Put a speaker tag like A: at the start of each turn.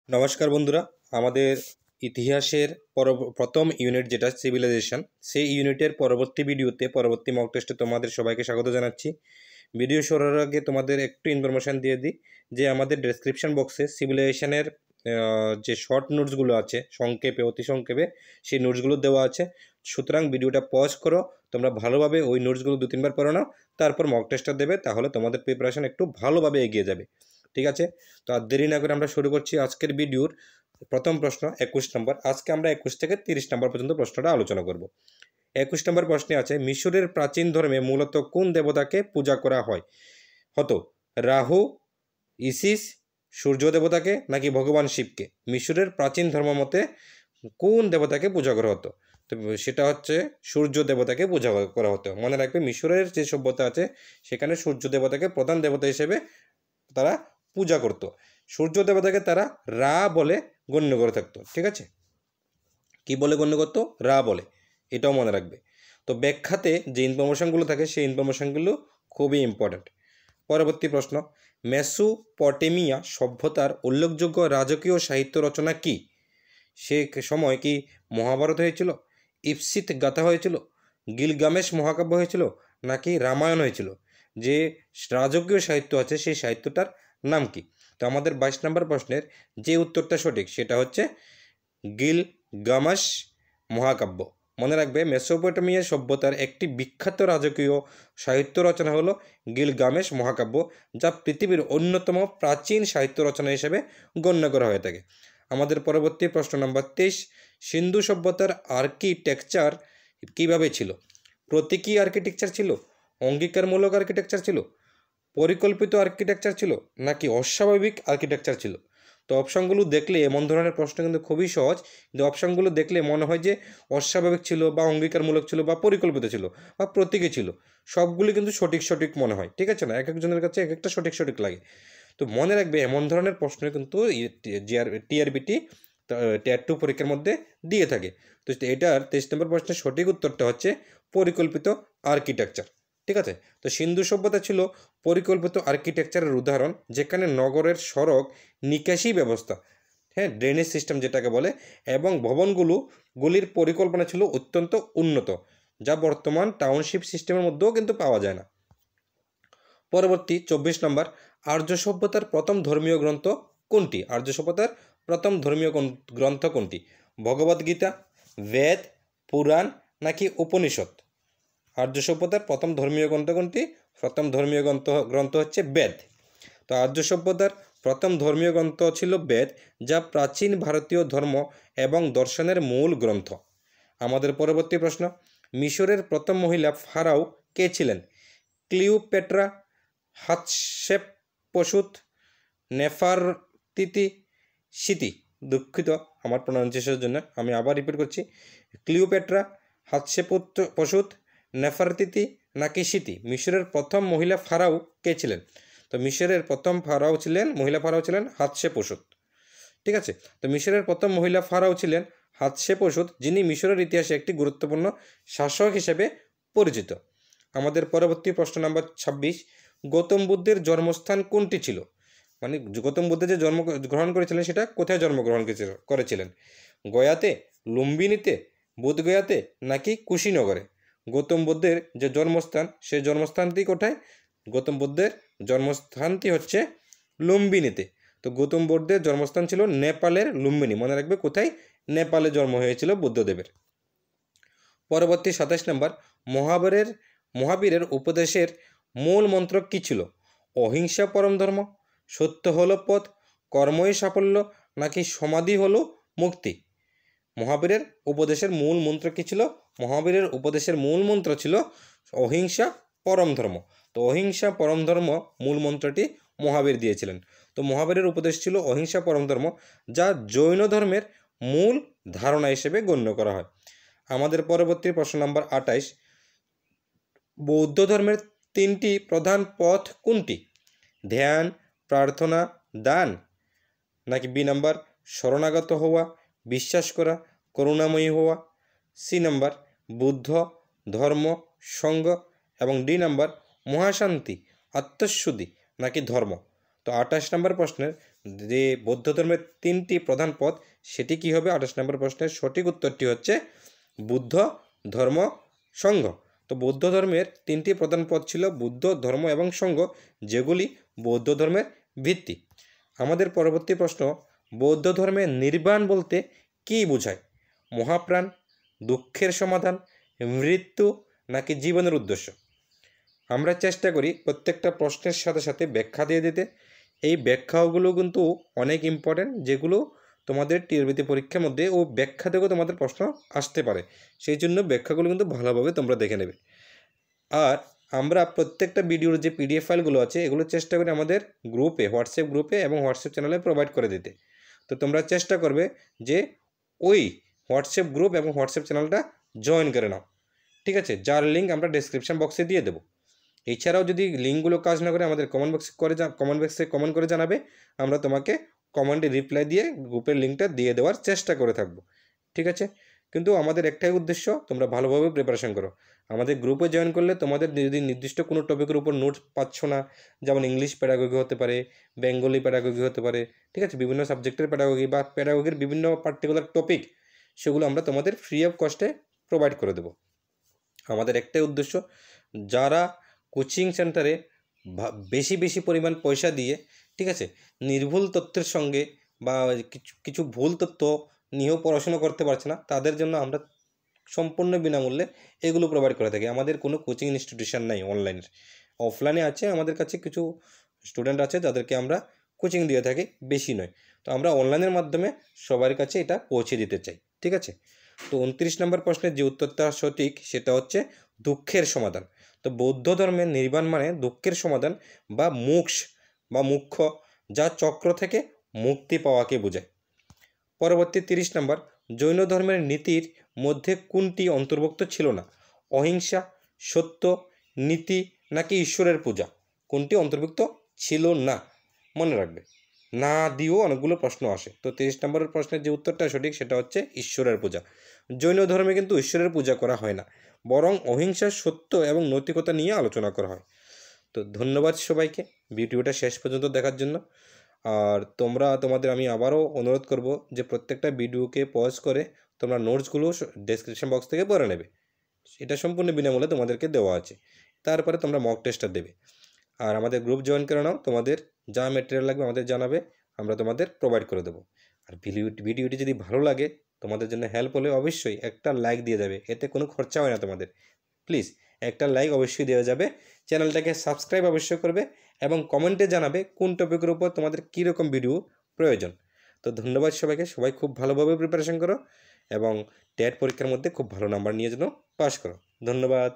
A: নমস্কার বন্ধুরা, আমাদের ইতিহাসের প্রথম ইউনিট যেটা সিভিলাইজেশন, সেই ইউনিটের পরবর্তী ভিডিওতে পরবর্তী মক টেস্টে তোমাদের সবাইকে স্বাগত জানাচ্ছি। ভিডিও শুরুর আগে তোমাদের একটু ইনফরমেশান দিয়ে দিই যে আমাদের ডেসক্রিপশন বক্সে সিভিলাইজেশনের যে শর্ট নোটসগুলো আছে সংক্ষেপে অতি সংক্ষেপে সেই নোটসগুলো দেওয়া আছে। সুতরাং ভিডিওটা পজ করো, তোমরা ভালোভাবে ওই নোটসগুলো 2-3 বার পড়ে নাও, তারপর মক টেস্টটা দেবে, তাহলে তোমাদের প্রিপারেশন একটু ভালোভাবে এগিয়ে যাবে। ঠিক আছে, তো আর দেরি না করে আমরা শুরু করছি আজকের ভিডিওর প্রথম প্রশ্ন 21 নম্বর। আজকে আমরা 21 থেকে 30 নম্বর পর্যন্ত প্রশ্নটা আলোচনা করব। 21 নম্বর প্রশ্নে আছে, মিশরের প্রাচীন ধর্মে মূলত কোন দেবতাকে পূজা করা হয় হতো? রাহু, ইসিস, সূর্য দেবতাকে নাকি ভগবান শিবকে? মিশরের প্রাচীন ধর্ম মতে কোন দেবতাকে পূজা করা হতো? তো সেটা হচ্ছে সূর্য দেবতাকে পূজা করা হতো। মনে রাখবে, মিশরের যে সভ্যতা আছে সেখানে সূর্য দেবতাকে প্রধান দেবতা হিসেবে তারা পূজা করত। সূর্য দেবতাকে তারা রা বলে গণ্য করে থাকতো। ঠিক আছে, কি বলে গণ্য করতো? রা বলে, এটাও মনে রাখবে। তো ব্যাখ্যাতে যে ইনফরমেশনগুলো থাকে সেই ইনফরমেশনগুলো খুবই ইম্পর্ট্যান্ট। পরবর্তী প্রশ্ন, মেসোপটেমিয়া সভ্যতার উল্লেখযোগ্য রাজকীয় সাহিত্য রচনা কি? সে সময় কি মহাভারত হয়েছিল, ইপসিত গাথা হয়েছিল, গিলগামেশ মহাকাব্য হয়েছিল, নাকি রামায়ণ হয়েছিল? যে রাজকীয় সাহিত্য আছে সেই সাহিত্যটার নাম কি? তো আমাদের 22 নম্বর প্রশ্নের যে উত্তরটা সঠিক সেটা হচ্ছে গিলগামেশ মহাকাব্য। মনে রাখবে, মেসোপটেমিয়া সভ্যতার একটি বিখ্যাত রাজকীয় সাহিত্য রচনা হলো গিলগামেশ মহাকাব্য, যা পৃথিবীর অন্যতম প্রাচীন সাহিত্য রচনা হিসেবে গণ্য করা হয়ে থাকে। আমাদের পরবর্তী প্রশ্ন নম্বর 23, সিন্ধু সভ্যতার আর্কিটেকচার কীভাবে ছিল? প্রতীকী আর্কিটেকচার ছিল, অঙ্গীকারমূলক আর্কিটেকচার ছিল, পরিকল্পিত আর্কিটেকচার ছিল, নাকি অস্বাভাবিক আর্কিটেকচার ছিল? তো অপশানগুলো দেখলে এমন ধরনের প্রশ্ন কিন্তু খুবই সহজ, কিন্তু অপশানগুলো দেখলে মনে হয় যে অস্বাভাবিক ছিল বা অঙ্গীকারমূলক ছিল বা পরিকল্পিত ছিল বা প্রতীকী ছিল। সবগুলি কিন্তু সঠিক মনে হয়। ঠিক আছে না, এক একজনের কাছে এক একটা সঠিক লাগে। তো মনে রাখবে, এমন ধরনের প্রশ্ন কিন্তু টিআরবিটি টিয়ার 2 পরীক্ষার মধ্যে দিয়ে থাকে। তো এটার 23 নম্বর প্রশ্নের সঠিক উত্তরটা হচ্ছে পরিকল্পিত আর্কিটেকচার। ঠিক আছে, তো সিন্ধু সভ্যতা ছিল পরিকল্পিত আর্কিটেকচারের উদাহরণ, যেখানে নগরের সড়ক নিকাশি ব্যবস্থা, হ্যাঁ, ড্রেনেজ সিস্টেম যেটাকে বলে, এবং ভবনগুলির পরিকল্পনা ছিল অত্যন্ত উন্নত, যা বর্তমান টাউনশিপ সিস্টেমের মধ্যেও কিন্তু পাওয়া যায় না। পরবর্তী 24 নম্বর, আর্য সভ্যতার প্রথম ধর্মীয় গ্রন্থ কোনটি? আর্য সভ্যতার প্রথম ধর্মীয় গ্রন্থ কোনটি? ভগবদ্গীতা, বেদ, পুরাণ, নাকি উপনিষদ? আর্য সভ্যতার প্রথম ধর্মীয় গ্রন্থ কোনটি? প্রথম ধর্মীয় গ্রন্থ হচ্ছে বেদ। তো আর্য সভ্যতার প্রথম ধর্মীয় গ্রন্থ ছিল বেদ, যা প্রাচীন ভারতীয় ধর্ম এবং দর্শনের মূল গ্রন্থ। আমাদের পরবর্তী প্রশ্ন, মিশরের প্রথম মহিলা ফারাও কে ছিলেন? Cleopatra, Hatshepsut, Nefertiti, Seti. দুঃখিত আমার প্রনাউন্সিয়েশনের জন্য, আমি আবার রিপিট করছি, ক্লিওপেট্রা, হাতশেপসুত, নেফারতিতি নাকি সিতি? মিশরের প্রথম মহিলা ফারাও কে ছিলেন? তো মিশরের প্রথম মহিলা ফারাও ছিলেন হাতশেপসুত। ঠিক আছে, তো মিশরের প্রথম মহিলা ফারাও ছিলেন হাতশেপসুত, যিনি মিশরের ইতিহাসে একটি গুরুত্বপূর্ণ শাসক হিসেবে পরিচিত। আমাদের পরবর্তী প্রশ্ন নম্বর 26, গৌতম বুদ্ধের জন্মস্থান কোনটি ছিল? মানে গৌতম বুদ্ধ যে জন্মগ্রহণ করেছিলেন সেটা কোথায় জন্মগ্রহণ করেছিলেন? গয়াতে, লুম্বিনীতে, বোধগয়াতে, নাকি কুশীনগরে? গৌতম বুদ্ধের যে জন্মস্থান সেই জন্মস্থানটি কোথায়? গৌতম বুদ্ধের জন্মস্থানটি হচ্ছে লুম্বিনীতে। তো গৌতম বুদ্ধের জন্মস্থান ছিল নেপালের লুম্বিনী। মনে রাখবে কোথায়? নেপালে জন্ম হয়েছিল বুদ্ধদেবের। পরবর্তী 27 নম্বর, মহাবীরের উপদেশের মূল মন্ত্র কী ছিল? অহিংসা পরম ধর্ম, সত্য হলো পথ, কর্মই সাফল্য, নাকি সমাধি হলো মুক্তি? মহাবীরের উপদেশের মূল মন্ত্র কী ছিল? মহাবীরের উপদেশের মূল মন্ত্র ছিল অহিংসা পরম ধর্ম। তো অহিংসা পরম ধর্ম মূল মন্ত্রটি মহাবীর দিয়েছিলেন। তো মহাবীরের উপদেশ ছিল অহিংসা পরম ধর্ম, যা জৈন ধর্মের মূল ধারণা হিসেবে গণ্য করা হয়। আমাদের পরবর্তী প্রশ্ন নম্বর 28, বৌদ্ধ ধর্মের 3টি প্রধান পথ কোনটি? ধ্যান, প্রার্থনা, দান, নাকি বি নাম্বার শরণাগত হওয়া, বিশ্বাস করা, করুণাময়ী হওয়া? সি নাম্বার বুদ্ধ, ধর্ম, সঙ্গ, এবং ডি নাম্বার মহাশান্তি, আত্মশুদ্ধি, নাকি ধর্ম? তো 28 নম্বর প্রশ্নের যে বৌদ্ধ ধর্মের 3টি প্রধান পথ সেটি কি হবে? 28 নম্বর প্রশ্নের সঠিক উত্তরটি হচ্ছে বুদ্ধ ধর্ম সংঘ। তো বৌদ্ধ ধর্মের 3টি প্রধান পথ ছিল বুদ্ধ ধর্ম এবং সংঘ, যেগুলি বৌদ্ধ ধর্মের ভিত্তি। আমাদের পরবর্তী প্রশ্ন, বৌদ্ধ ধর্মের নির্বাণ বলতে কী বোঝায়? মহাপ্রাণ, দুঃখের সমাধান, মৃত্যু নাকি জীবনের উদ্দেশ্য? আমরা চেষ্টা করি প্রত্যেকটা প্রশ্নের সাথে সাথে ব্যাখ্যা দিয়ে দিতে। এই ব্যাখ্যাগুলো কিন্তু অনেক ইম্পর্টেন্ট, যেগুলো তোমাদের টিআরবিতে পরীক্ষার মধ্যে ও ব্যাখ্যা থেকেও তোমাদের প্রশ্ন আসতে পারে। সেই জন্য ব্যাখ্যাগুলো কিন্তু ভালোভাবে তোমরা দেখে নেবে। আর আমরা প্রত্যেকটা ভিডিওর যে পিডিএফ ফাইলগুলো আছে এগুলো চেষ্টা করি আমাদের গ্রুপে, হোয়াটসঅ্যাপ গ্রুপে এবং হোয়াটসঅ্যাপ চ্যানেলে প্রোভাইড করে দিতে। তো তোমরা চেষ্টা করবে যে ওই হোয়াটসঅ্যাপ গ্রুপ এবং হোয়াটসঅ্যাপ চ্যানেলটা জয়েন করে নাও, ঠিক আছে? যার লিঙ্ক আমরা ডেসক্রিপশন বক্সে দিয়ে দেবো। এছাড়াও যদি লিঙ্কগুলো কাজ না করে আমাদের কমেন্ট বক্সে কমেন্ট করে জানাবে, আমরা তোমাকে কমেন্টে রিপ্লাই দিয়ে গ্রুপের লিঙ্কটা দিয়ে দেওয়ার চেষ্টা করে থাকবো, ঠিক আছে? কিন্তু আমাদের একটাই উদ্দেশ্য, তোমরা ভালোভাবে প্রিপারেশন করো। আমাদের গ্রুপে জয়েন করলে তোমাদের যদি নির্দিষ্ট কোনো টপিকের উপর নোটস পাচ্ছ না, যেমন ইংলিশ প্যাডাগোগি হতে পারে, বেঙ্গলি প্যাডাগোগি হতে পারে, ঠিক আছে, বিভিন্ন সাবজেক্টের প্যাডাগোগি বা প্যাডাগোগির বিভিন্ন পার্টিকুলার টপিক, সেগুলো আমরা তোমাদের ফ্রি অফ কস্টে প্রোভাইড করে দেবো। আমাদের একটাই উদ্দেশ্য, যারা কোচিং সেন্টারে বেশি পরিমাণ পয়সা দিয়ে, ঠিক আছে, নির্ভুল তথ্যের সঙ্গে বা কিছু ভুল তথ্য নিয়েও পড়াশোনা করতে পারছে না, তাদের জন্য আমরা সম্পূর্ণ বিনামূল্যে এগুলো প্রোভাইড করে থাকি। আমাদের কোনো কোচিং ইনস্টিটিউশন নাই অনলাইনের, অফলাইনে আছে আমাদের কাছে কিছু স্টুডেন্ট আছে যাদেরকে আমরা কোচিং দিয়ে থাকি, বেশি নয়। তো আমরা অনলাইনের মাধ্যমে সবার কাছে এটা পৌঁছে দিতে চাই, ঠিক আছে? তো 29 নম্বর প্রশ্নের যে উত্তরটা সঠিক সেটা হচ্ছে দুঃখের সমাধান। তো বৌদ্ধ ধর্মের নির্বাণ মানে দুঃখের সমাধান বা মোক্ষ বা মুখ্য, যা চক্র থেকে মুক্তি পাওয়াকে বোঝায়। পরবর্তী 30 নম্বর, জৈন ধর্মের নীতির মধ্যে কোনটি অন্তর্ভুক্ত ছিল না? অহিংসা, সত্য, নীতি নাকি ঈশ্বরের পূজা? কোনটি অন্তর্ভুক্ত ছিল না? মনে রাখবে, না দিয়েও অনেকগুলো প্রশ্ন আসে। তো 30 নম্বরের প্রশ্নের যে উত্তরটা সঠিক সেটা হচ্ছে ঈশ্বরের পূজা। জৈন ধর্মে কিন্তু ঈশ্বরের পূজা করা হয় না, বরং অহিংসা, সত্য এবং নৈতিকতা নিয়ে আলোচনা করা হয়। তো ধন্যবাদ সবাইকে ভিডিওটা শেষ পর্যন্ত দেখার জন্য। আর তোমাদের আমি আবারও অনুরোধ করব যে প্রত্যেকটা ভিডিওকে পজ করে তোমরা নোটসগুলো ডেসক্রিপশন বক্স থেকে পড়ে নেবে। এটা সম্পূর্ণ বিনামূল্যে তোমাদেরকে দেওয়া আছে। তারপরে তোমরা মক টেস্টটা দেবে। আর আমাদের গ্রুপ জয়েন করে নাও, তোমাদের যা ম্যাটেরিয়াল লাগবে আমাদের জানাবে, আমরা তোমাদের প্রোভাইড করে দেবো। আর ভিডিওটি যদি ভালো লাগে, তোমাদের জন্য হেল্প হলে অবশ্যই একটা লাইক দিয়ে যাবে, এতে কোনো খরচা হয় না তোমাদের। প্লিজ একটা লাইক অবশ্যই দেওয়া যাবে। চ্যানেলটাকে সাবস্ক্রাইব অবশ্যই করবে এবং কমেন্টে জানাবে কোন টপিকের উপর তোমাদের কীরকম ভিডিও প্রয়োজন। তো ধন্যবাদ সবাইকে, সবাই খুব ভালোভাবে প্রিপারেশন করো এবং টেট পরীক্ষার মধ্যে খুব ভালো নাম্বার নিয়ে যেন পাস করো। ধন্যবাদ।